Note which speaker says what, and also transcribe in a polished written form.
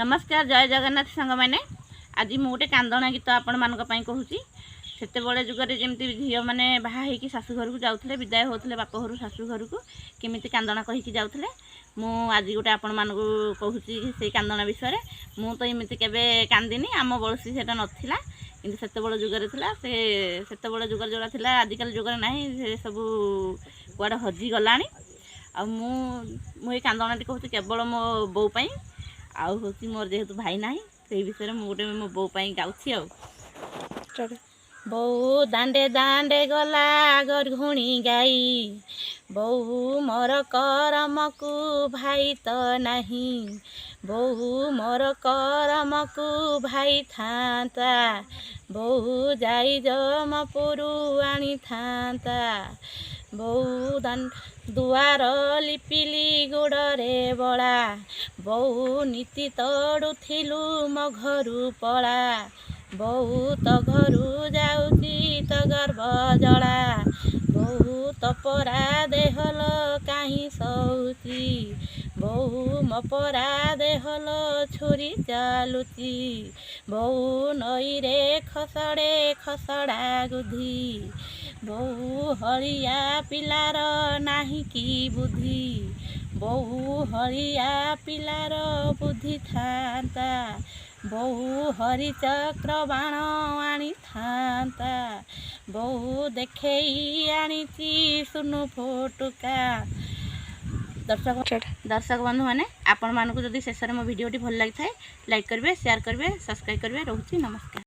Speaker 1: नमस्कार जय जगन्नाथ सांग मैंने आज मु गोटे कांदना गीत आपण मान कहूँ से जुगे जमी झील मैंने बाहा हो शाशु घर को जाते विदाय होते बाप घर शाशु घर को केमी कांदना कहीकि जाते आज गोटे आपण मान कहूँ से कांदना विषय मु तो एमती केवे कांदिनी आम बड़सी से नाला कि से जुगर से जुगर जोड़ा था आजिकल जुगर ना से सब कुआड़े हजिगला मुझे कांदनाटी कहूँ केवल मो बो पाई आउ हूँ मोर जेहेतु भाई ना से विषय में गोटे मो बो पाई गाँची बो दांडे दांडे गला घुणी गाई बहु मोर करम को भाई तो नहीं बहु मोर करम को भाई था बहु जाई जमपुरु आनी था बहु दुआर लिपिली गोड़े बड़ा बहु नीति तड़ुथिलु मो घरू पड़ा बहुत घरू जाऊची तो गर्भ जला बहुत परा देहल कहीं सौची बहु मपरा देहल छुरी चालुची बहु नई रे खसड़े खसड़ा गुधी बहु हलिया पिलार नाही की बुद्धि बहु हलिया पिलार बुद्धि था बहु हरि चक्र बाण आनी था बहु देखई आनी सुनु फोटुका दर्शक बंधु मैंने आपण मानक जदि शेष में मो भिडियोटी भल लगी था लाइक करेंगे शेयर करेंगे सब्सक्राइब करेंगे रोची नमस्कार।